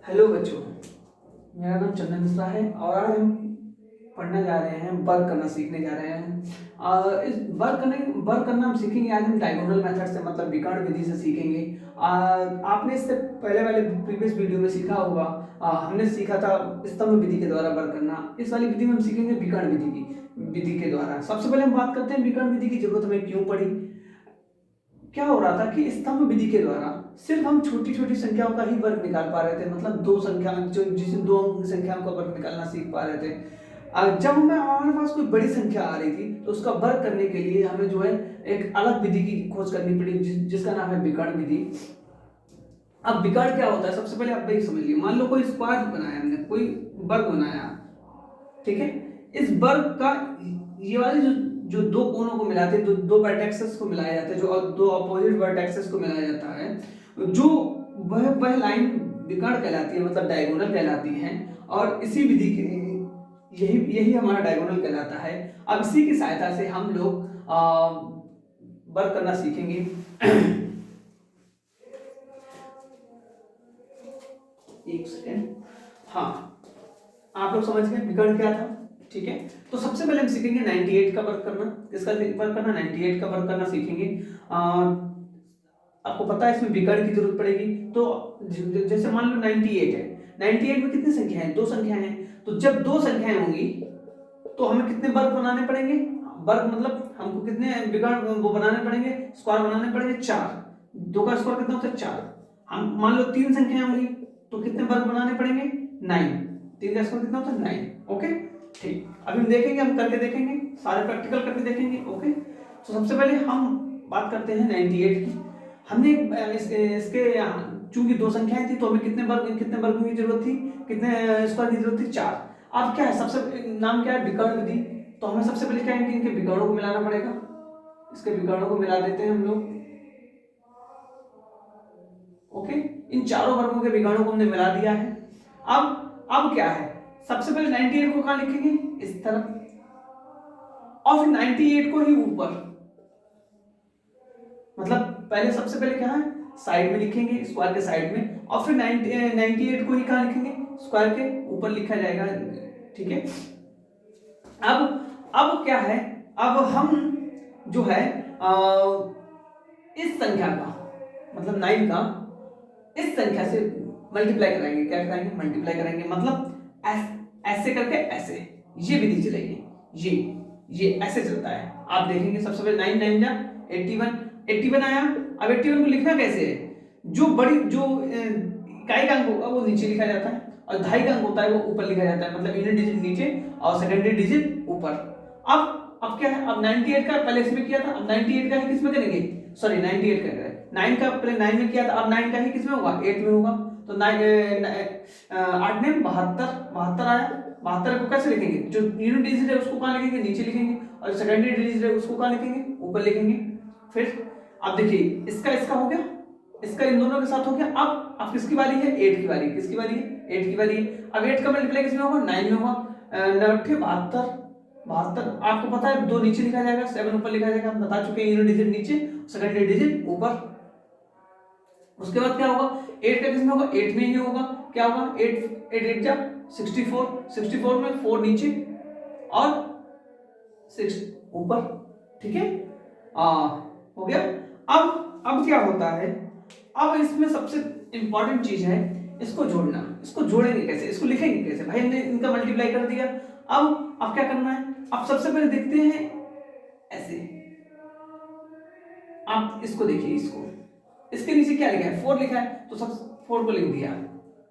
Hello बच्चों, मेरा नाम चंदन मिश्रा है और आज हम पढ़ने जा रहे हैं, वर्क करना सीखने जा रहे हैं। इस वर्क करना हम सीखेंगे। आज हम डायगोनल मेथड से मतलब विकर्ण विधि से सीखेंगे। आपने इससे पहले वाले प्रीवियस वीडियो में सीखा होगा। हमने सीखा था स्तंभ विधि के द्वारा वर्क करना। इस वाली विधि में हम सीखेंगे विकर्ण विधि के द्वारा। सबसे पहले हम बात करते हैं विकर्ण विधि की जरूरत हमें क्यों पड़ी। क्या हो रहा था कि स्तंभ विधि के द्वारा सिर्फ हम छोटी छोटी संख्याओं का ही वर्ग निकाल पा रहे थे, मतलब दो संख्या जो जिसमें दो अंक की संख्याओं का वर्ग निकालना सीख पा रहे थे। जब हमारे पास कोई बड़ी संख्या आ रही थी तो उसका वर्ग करने के लिए हमें जो है एक अलग विधि की खोज करनी पड़ी, जिसका नाम है विकर्ण विधि। अब विकर्ण क्या होता है, सबसे पहले आप वही समझ लीजिए। मान लो कोई स्क्वायर बनाया, हमने कोई वर्ग बनाया, ठीक है। इस वर्ग का ये वाले जो जो दो कोनों को मिलाते हैं, दो वर्टेक्सेस को मिलाया जाता है, जो दो अपोजिट वर्टेक्सेस को मिलाया जाता है, जो वह लाइन विकर्ण कहलाती है, मतलब डायगोनल कहलाती है। और इसी विधि के यही यही हमारा डायगोनल कहलाता है। अब इसी की सहायता से हम लोग वर्क करना सीखेंगे। एक सेकेंड। हाँ, आप लोग समझ गए विकर्ण क्या था, ठीक है। तो सबसे पहले हम सीखेंगे 98 का वर्क करना। किसका वर्क करना? 98 का वर्क करना सीखेंगे। आपको पता है इसमें विकर्ण की जरूरत पड़ेगी। तो जैसे मान लो 98 है, 98 में कितनी संख्या है? दो संख्याएं हैं। तो जब दो संख्याएं होंगी तो हमें कितने वर्ग बनाने पड़ेंगे? वर्ग मतलब हमको कितने विकर्ण वो बनाने पड़ेंगे, स्क्वायर बनाने पड़ेंगे? 4। दो का स्क्वायर कितना होता है? 4। हम मान लो तीन संख्याएं होंगी तो कितने वर्ग बनाने पड़ेंगे? 9। तीन का स्क्वायर कितना होता है? 9। ओके, ठीक। अभी हम देखेंगे, हम करके देखेंगे, सारे प्रैक्टिकल करके देखेंगे। ओके, तो सबसे पहले हम बात करते हैं 98 की। हमने इसके चूंकि दो संख्याएं थी तो हमें कितने वर्ग की जरूरत थी, कितने स्क्वायर की जरूरत थी? 4। अब क्या है, सबसे नाम क्या है? विकर्ण विधि। तो हमें सबसे पहले क्या है कि इनके विकर्णों को मिलाना पड़ेगा। इसके विकर्णों को मिला देते हैं हम लोग। ओके, इन चारों वर्गों के विकर्णों को हमने मिला दिया है। अब क्या है, सबसे पहले 98 को कहां लिखेंगे? इस तरफ, और फिर 98 को ही ऊपर। मतलब पहले सबसे पहले क्या है, साइड में लिखेंगे, स्क्वायर के साइड में, और फिर 98 को ही कहां लिखेंगे? स्क्वायर के ऊपर लिखा जाएगा, ठीक है। अब क्या है, अब हम जो है इस संख्या का मतलब 9 का इस संख्या से मल्टीप्लाई कराएंगे। क्या कराएंगे? मल्टीप्लाई कराएंगे। मतलब ऐसे करके ऐसे ये विधि चलेगी। ये ऐसे चलता है। आप देखेंगे सबसे पहले 9 9 जा 81 आया। अब 81 को लिखना कैसे है? जो बड़ी जो इकाई का अंक होगा वो नीचे लिखा जाता है, और दहाई का अंक होता है वो ऊपर लिखा जाता है। मतलब यूनिट डिजिट नीचे और सेकेंडरी डिजिट ऊपर। अब क्या है, अब 98 का पहले इसमें किया था, अब 98 का ही किसमें करेंगे? सॉरी 98 का 9 का पहले 9 में किया था, अब 9 का ही किसमें होगा? 8 में होगा। तो 8 में 72 आया। 72 को कैसे लिखेंगे? जो यूनिट डिजिट है उसको कहां लिखेंगे? नीचे लिखेंगे, और सेकेंडरी डिजिट है उसको कहां लिखेंगे? ऊपर लिखेंगे। फिर अब देखिए, इसका हो गया, इसका इन दोनों के साथ हो गया। अब किसकी बारी है? 8 की बारी। किसकी बारी है? 8 की बारी है। अब 8 का मल्टीप्लाई किसमें होगा? 9 में होगा। 72 आपको पता है, दो नीचे लिखा जाएगा, 7 ऊपर लिखा जाएगा। हम बता चुके हैं, यूनिट डिजिट नीचे, सेकेंडरी डिजिट ऊपर। उसके बाद क्या होगा? 8 का किसमें होगा? 8 में ही होगा। क्या होगा? 8 8 जा 64, 64 में 4 नीचे और 6 ऊपर, ठीक है। हो गया। अब क्या होता है, अब इसमें सबसे इंपॉर्टेंट चीज है इसको जोड़ना। इसको जोड़ेंगे कैसे, इसको लिखेंगे कैसे? भाई हमने इनका मल्टीप्लाई कर दिया। अब क्या करना है? अब सबसे पहले देखते हैं ऐसे। आप इसको देखिए, इसके नीचे क्या लिखा है? 4 लिखा है, तो सब 4 को लिख दिया,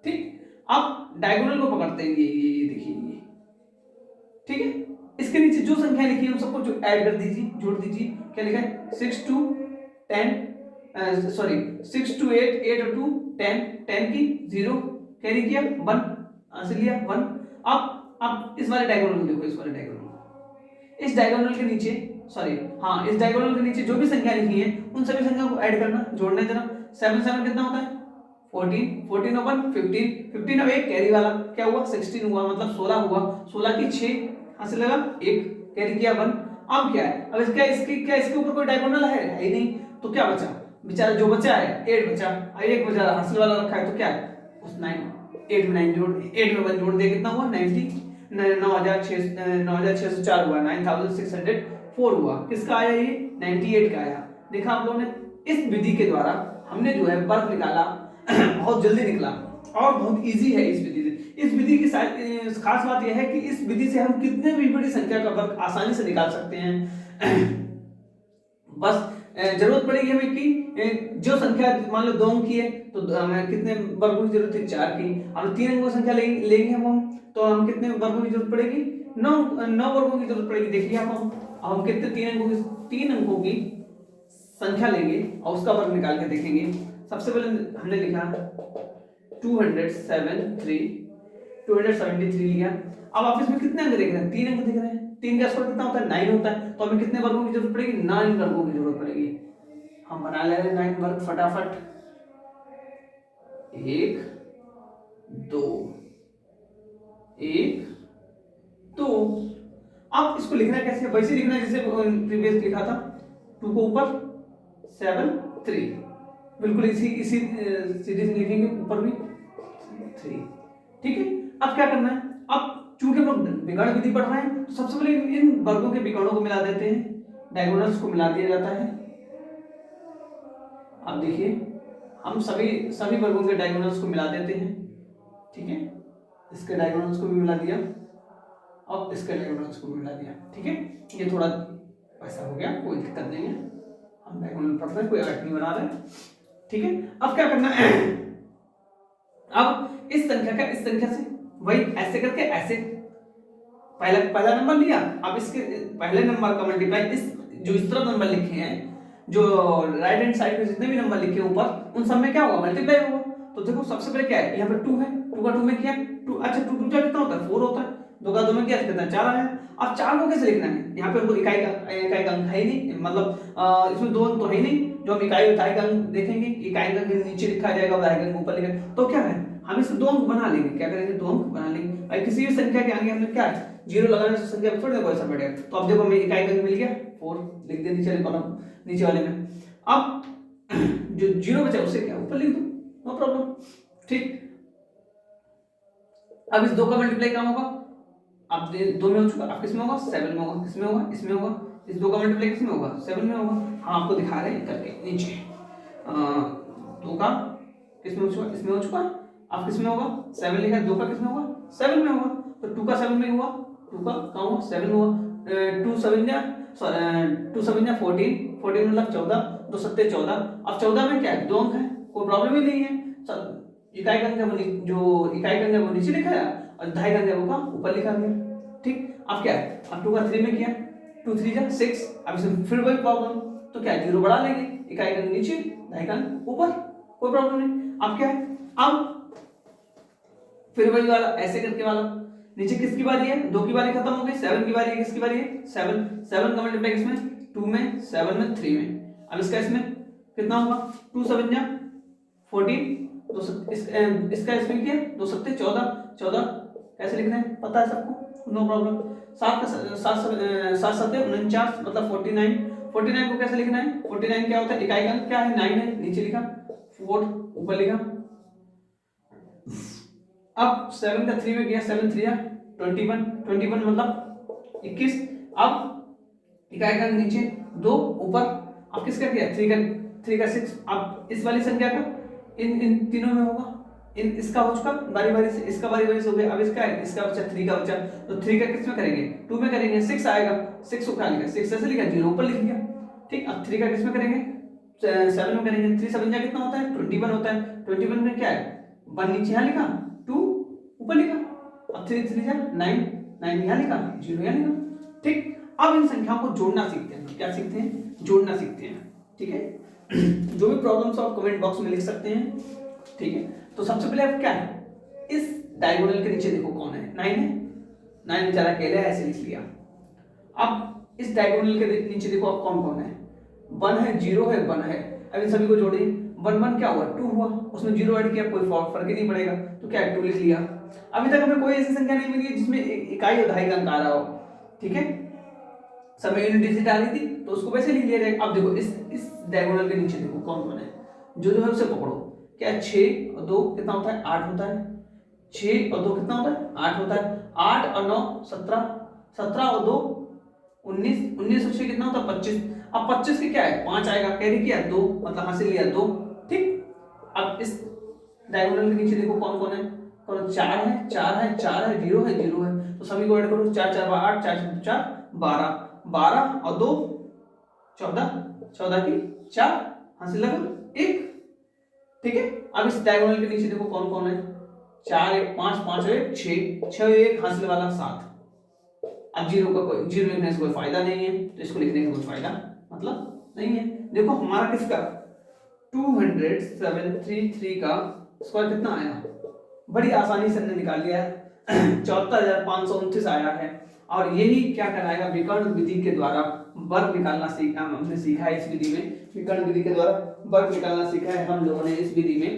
ठीक। अब डायगोनल को पकड़ते हैं, ये देखिए ये, ठीक है। इसके नीचे जो संख्या लिखी है उन सबको जो ऐड कर दीजिए, जोड़ दीजिए। क्या लिखा है? 6 to 10, सॉरी 6 to 8, 8 और 2 10, 10 की 0 कैरी किया, 1 आंसर लिया 1। अब इस वाले डायगोनल देखो, इस वाले डायगोनल, इस डायगोनल के नीचे, सॉरी हाँ, इस डायगोनल के नीचे जो भी संख्या लिखी है उन सभी संख्या को ऐड करना, जोड़ना जरा। 7 7 कितना होता है? 14, 14 और 1 15, 15 और 1 कैरी वाला क्या हुआ? 16 हुआ, मतलब 16 हुआ। 16 की 6 हासिल लगा, 1 कैरी किया 1। अब क्या है, अब इसके ऊपर कोई डायगोनल है ही नहीं, तो क्या बचा? बेचारा जो बचा है 8 बचा, 1 बचा हासिल वाला रखा है, तो क्या है? उस 9 8 में 9 जोड़, 8 में 1 जोड़ दे, कितना हुआ 90, 9604 हुआ, 9604 हुआ। किसका आया ये 98 का आया। देखा आप लोगों ने, इस विधि के द्वारा हमने जो है वर्ग निकाला बहुत जल्दी निकला और बहुत इजी है इस विधि से। इस विधि की खास बात यह है कि इस विधि से हम कितने भी बड़ी संख्या का वर्ग आसानी से निकाल सकते हैं। बस जरूरत पड़ेगी हमें कि जो संख्या मान लो 2 अंक की है तो हमें कितने वर्गों की जरूरत है 4 की। अब 3 अंकों की संख्या लेंगे हम तो हम कितने वर्गों की जरूरत पड़ेगी 9 वर्गों की जरूरत पड़ेगी। देखिए हम कितने 3 अंकों की संख्या लेंगे और उसका वर्ग निकाल के देखेंगे। सबसे पहले हमने लिखा 273 लिया। अब आप इसमें कितने अंक देख रहे हैं 3 अंक दिख रहे हैं। 3 का स्क्वायर कितना होता है 9 होता है। तो हमें कितने वर्गों की जरूरत पड़ेगी 9 वर्गों की जरूरत पड़ेगी। हम बना ले रहे हैं 9 वर्ग फटाफट। 1 2 1 2। अब इसको लिखना कैसे, वैसे लिखना है जैसे प्रीवियस लिखा था, 2 को ऊपर 7 3, बिल्कुल इसी सीरीज लिखेंगे ऊपर भी 3। ठीक है। अब क्या करना है, अब चूंकि हम विकर्ण विधि पढ़ रहे हैं तो सबसे पहले इन वर्गों के विकर्णों को मिला देते हैं, डायगोनल्स को मिला दिया जाता है। अब देखिए हम सभी वर्गों के डायगोनल्स को मिला देते हैं। ठीक है, इसके डायगोनल्स को भी मिला दिया और इसके डायगोनल्स को भी मिला दिया। ठीक है, ये थोड़ा ऐसा हो गया, कोई दिक्कत नहीं है, हम डायगोनल पढ़ रहे हैं, कोई आर्ट नहीं बना रहे। ठीक है, अब क्या करना है, अब इस संख्या का इस संख्या से वही ऐसे करके ऐसे पहला नंबर लिया। अब इसके पहले नंबर का मल्टीप्लाई इस तरफ नंबर लिखे हैं, जो राइट हैंड साइड पे जितने भी नंबर लिखे ऊपर उन सब में क्या होगा मल्टीप्लाई होगा। तो देखो सबसे पहले क्या है, यहाँ पे 2 है, 2 का 2 में किया 2, अच्छा 2 2 कितना होता है 4 होता है, 2 का 2 में किया कितना 4 आया। अब 4 को कैसे लिखना है, यहाँ पे हमको इकाई का अंक है ही नहीं, मतलब इसमें 2 अंक तो है ही नहीं। जो हम इकाई का अंक देखेंगे, इकाई का अंक नीचे लिखा जाएगा, इकाई का अंक ऊपर लिखा, तो क्या है हम इसमें 2 अंक बना लेंगे। क्या करेंगे 2 अंक बना लेंगे भाई। किसी भी संख्या के आगे हमने क्या है 0 लगाने से संख्या थोड़ी ना कोई असर पड़ेगा। तो अब देखो हमें इकाई का अंक मिल गया 4, लिख दिया नीचे कॉलम नीचे वाले में। अब जो 0 बचा उसे क्या ऊपर लिख दो, नो प्रॉब्लम। ठीक, अब इस 2 का मल्टीप्लाई कहाँ होगा, अब 2 में हो चुका, अब किसमें होगा 7 में होगा, किसमें होगा इसमें होगा। इस 2 का मल्टीप्लाई किसमें होगा 7 में होगा। हाँ आपको दिखा रहे हैं करके नीचे 2 का किसमें हो चुका, इसमें हो चुका। अब किसमें होगा 7 लिखा है, 2 का किसमें होगा 7 में होगा। तो 2 का 7 में हुआ, 2 का कहाँ हुआ 7 हुआ। 2 7 जा 14, 14 मतलब 14, 2 7 14। अब 14 में क्या है 2 अंक है, कोई प्रॉब्लम ही नहीं है। इकाई का अंक जो इकाई का अंक है वो नीचे लिखा है और दहाई का अंक है वो कहाँ ऊपर लिखा गया। ठीक, अब क्या है, अब 2 का 3 में किया 2 3 जा 6। अब इसमें फिर वही प्रॉब्लम, तो क्या है 0 बढ़ा लेंगे, इकाई का अंक नीचे दहाई का अंक ऊपर, कोई प्रॉब्लम नहीं। अब क्या है, अब फिर वही वाला ऐसे करके वाला नीचे किसकी बारी है 2 की बारी खत्म हो गई, 7 की बारी है, किसकी बारी है 7 का मल्टीप्लाई किसमें 2 में 7 में 3 में। अब इसका इसमें कितना होगा 2 7 जा 14, इसका इसमें किया 2 7 14 कैसे लिखना है पता है सबको, नो प्रॉब्लम। 7 7 49 मतलब 49 को कैसे लिखना है, 49 क्या होता है इकाई का अंक क्या है 9 है, नीचे लिखा 4 ऊपर लिखा। अब 7 का 3 में गया 7 3 21 मतलब 21। अब इकाई का नीचे 2 ऊपर, अब किसका किया 3 का 6। अब इस वाली संख्या का इन तीनों में होगा, इन इसका हो चुका बारी से, इसका बारी से हो गया। अब इसका है, इसका बचा 3 का बचा, तो 3 का किस में करेंगे 2 में करेंगे, 6 आएगा 6 को क्या लिखा 6 ऐसे लिखा 0 ऊपर लिख दिया। ठीक, अब 3 का किस में करेंगे 7 में करेंगे। 3 7 जा कितना होता है 21 होता है। 21 में क्या है 1 नीचे यहाँ लिखा 2 ऊपर लिखा। अब 3 3 जा 9 यहाँ लिखा 0 यहाँ लिखा। ठीक, अब इन संख्याओं को जोड़ना सीखते हैं। क्या सीखते हैं, जोड़ना सीखते हैं। ठीक है, जो भी प्रॉब्लम्स आप कमेंट बॉक्स में लिख सकते हैं। ठीक है, तो सबसे पहले अब क्या है इस डायगोनल के नीचे देखो कौन है 9 है, 9 बेचारा अकेला है ऐसे लिख लिया। अब इस डायगोनल के नीचे देखो अब कौन कौन है 1 है 0 है 1 है। अब इन सभी को जोड़िए 1 1 क्या हुआ 2 हुआ, उसमें 0 ऐड किया कोई फर्क ही नहीं पड़ेगा, तो क्या है 2 लिख लिया। अभी तक हमें कोई ऐसी संख्या नहीं मिली जिसमें इकाई और दहाई का अंक आ रहा हो। ठीक है, सब में यूनिट डिजिट आ रही थी तो उसको वैसे लिख लिया जाएगा। अब देखो इस डायगोनल के नीचे देखो कौन कौन है, जो है उसे पकड़ो। क्या 6 और 2 कितना होता है 8 होता है। 6 और 2 कितना होता है? 8 होता है। 8 और 9 17, 17 और 2 19, 19 और 6 कितना होता है? 25। अब 25 के क्या है? 5 आएगा, कैरी किया 2, मतलब हासिल लिया 2। ठीक, अब इस डायगोनल के नीचे देखो कौन कौन है, कौन 4 है, 4 है, 4 है, 0 है, 0 है, तो सभी को ऐड करो। 4 4 8, 4 4 12, 12 और 2 14, 14 की 4 हासिल लगा 1। ठीक है, अब इस डायगोनल के नीचे देखो कौन कौन है, 4 1 5, 5 1 6, 6 1 हासिल वाला 7। अब जीरो का कोई, जीरो लिखने से कोई फायदा नहीं है, तो इसको लिखने का कोई फायदा मतलब नहीं है। देखो हमारा किसका 20733 का स्क्वायर कितना आया, बड़ी आसानी से हमने निकाल लिया है 74,529 आया है। और यही क्या कहलाएगा, विकर्ण विधि के द्वारा वर्ग निकालना सीखा, हमने सीखा है इस विधि में, विकर्ण विधि के द्वारा वर्ग निकालना सीखा है हम लोगों ने इस विधि में।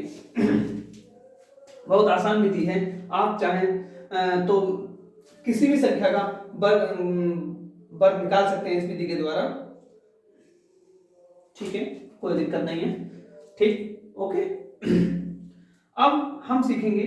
बहुत आसान विधि है, आप चाहें तो किसी भी संख्या का वर्ग वर्ग निकाल सकते हैं इस विधि के द्वारा। ठीक है, कोई दिक्कत नहीं है। ठीक, ओके। अब हम सीखेंगे